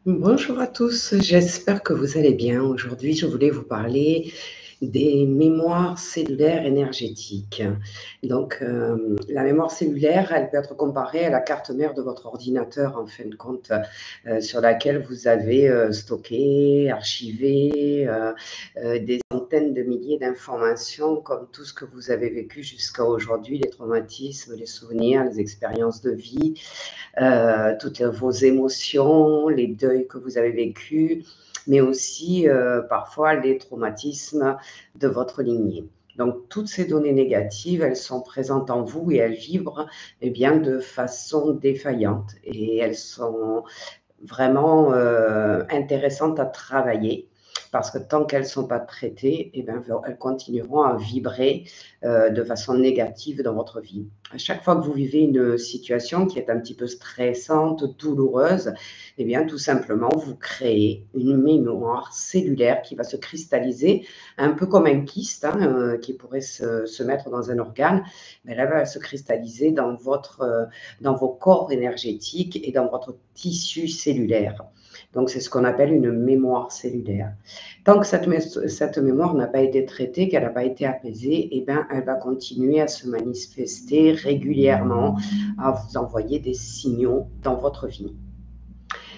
Bonjour à tous, j'espère que vous allez bien. Aujourd'hui, je voulais vous parler des mémoires cellulaires énergétiques. Donc, la mémoire cellulaire, elle peut être comparée à la carte mère de votre ordinateur, en fin de compte, sur laquelle vous avez stocké, archivé des centaines de milliers d'informations, comme tout ce que vous avez vécu jusqu'à aujourd'hui, les traumatismes, les souvenirs, les expériences de vie, toutes vos émotions, les deuils que vous avez vécus, mais aussi parfois les traumatismes de votre lignée. Donc, toutes ces données négatives, elles sont présentes en vous et elles vibrent bien, de façon défaillante. Et elles sont vraiment intéressantes à travailler parce que tant qu'elles ne sont pas traitées, elles continueront à vibrer de façon négative dans votre vie. À chaque fois que vous vivez une situation qui est un petit peu stressante, douloureuse, tout simplement, vous créez une mémoire cellulaire qui va se cristalliser, un peu comme un kyste qui pourrait se mettre dans un organe. Mais là, elle va se cristalliser dans vos corps énergétiques et dans votre tissu cellulaire. Donc, c'est ce qu'on appelle une mémoire cellulaire. Tant que cette mémoire n'a pas été traitée, qu'elle n'a pas été apaisée, elle va continuer à se manifester régulièrement, à vous envoyer des signaux dans votre vie.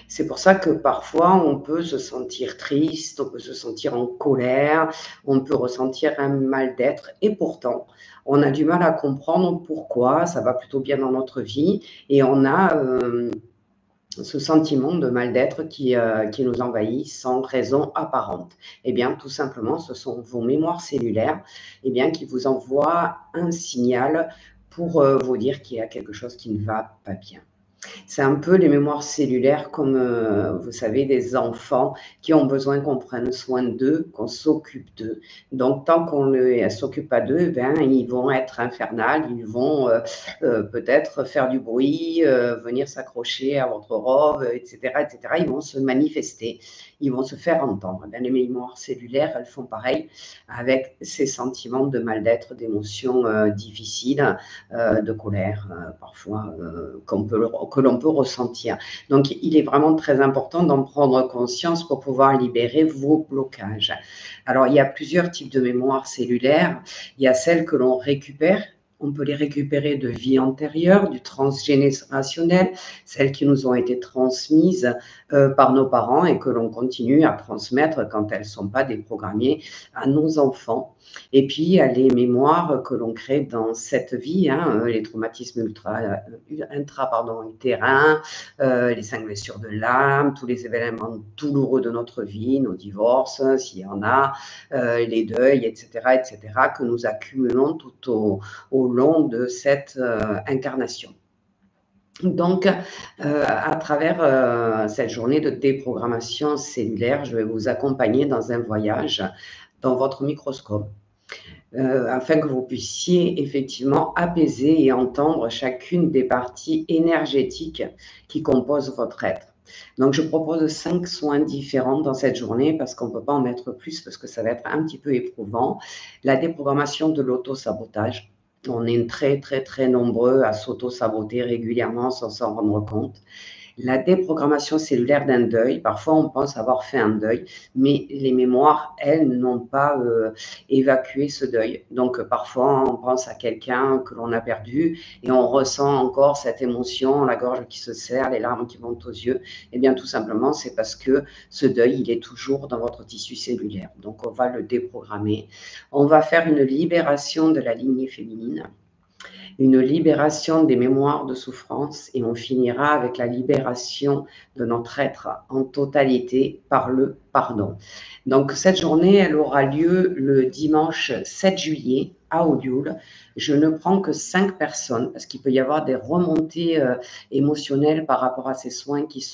C'est pour ça que parfois, on peut se sentir triste, on peut se sentir en colère, on peut ressentir un mal-d'être et pourtant, on a du mal à comprendre pourquoi ça va plutôt bien dans notre vie et on a ce sentiment de mal-d'être qui nous envahit sans raison apparente. Tout simplement, ce sont vos mémoires cellulaires qui vous envoient un signal pour vous dire qu'il y a quelque chose qui ne va pas bien. C'est un peu les mémoires cellulaires comme, vous savez, des enfants qui ont besoin qu'on prenne soin d'eux, qu'on s'occupe d'eux. Donc tant qu'on ne s'occupe pas d'eux, ils vont être infernales, ils vont peut-être faire du bruit, venir s'accrocher à votre robe, etc., etc. Ils vont se manifester, ils vont se faire entendre. Les mémoires cellulaires, elles font pareil avec ces sentiments de mal-être, d'émotions difficiles, de colère, parfois, que l'on peut ressentir. Donc, il est vraiment très important d'en prendre conscience pour pouvoir libérer vos blocages. Alors, il y a plusieurs types de mémoire cellulaire. Il y a celles que l'on récupère. On peut les récupérer de vie antérieure, du transgénérationnel, celles qui nous ont été transmises par nos parents et que l'on continue à transmettre quand elles ne sont pas déprogrammées à nos enfants. Et puis, il y a les mémoires que l'on crée dans cette vie, les traumatismes utérins, les 5 blessures de l'âme, tous les événements douloureux de notre vie, nos divorces, s'il y en a, les deuils, etc., que nous accumulons tout au long de cette incarnation. Donc, à travers cette journée de déprogrammation cellulaire, je vais vous accompagner dans un voyage dans votre microscope. Afin que vous puissiez effectivement apaiser et entendre chacune des parties énergétiques qui composent votre être. Donc, je propose 5 soins différents dans cette journée parce qu'on ne peut pas en mettre plus parce que ça va être un petit peu éprouvant. La déprogrammation de l'auto-sabotage. On est très, très, très nombreux à s'auto-saboter régulièrement sans s'en rendre compte. La déprogrammation cellulaire d'un deuil, parfois on pense avoir fait un deuil, mais les mémoires, elles, n'ont pas évacué ce deuil. Donc parfois on pense à quelqu'un que l'on a perdu et on ressent encore cette émotion, la gorge qui se serre, les larmes qui montent aux yeux. Tout simplement, c'est parce que ce deuil, il est toujours dans votre tissu cellulaire. Donc on va le déprogrammer. On va faire une libération de la lignée féminine, une libération des mémoires de souffrance et on finira avec la libération de notre être en totalité par le pardon. Donc cette journée, elle aura lieu le dimanche 7 juillet à Odioul. Je ne prends que 5 personnes parce qu'il peut y avoir des remontées émotionnelles par rapport à ces soins qui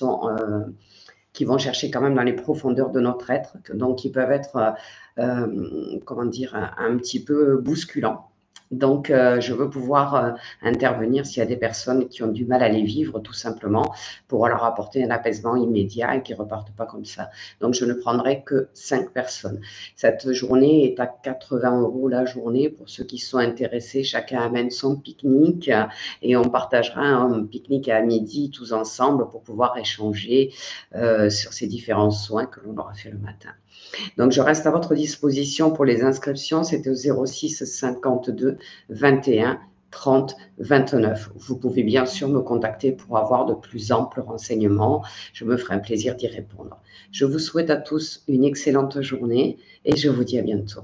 vont chercher quand même dans les profondeurs de notre être, donc qui peuvent être, un petit peu bousculants. Donc, je veux pouvoir intervenir s'il y a des personnes qui ont du mal à les vivre, tout simplement, pour leur apporter un apaisement immédiat et qu'ils ne repartent pas comme ça. Donc, je ne prendrai que 5 personnes. Cette journée est à 80 € la journée pour ceux qui sont intéressés. Chacun amène son pique-nique et on partagera un pique-nique à midi tous ensemble pour pouvoir échanger sur ces différents soins que l'on aura fait le matin. Donc, je reste à votre disposition pour les inscriptions. C'était au 06 52 21 30 29. Vous pouvez bien sûr me contacter pour avoir de plus amples renseignements. Je me ferai un plaisir d'y répondre. Je vous souhaite à tous une excellente journée et je vous dis à bientôt.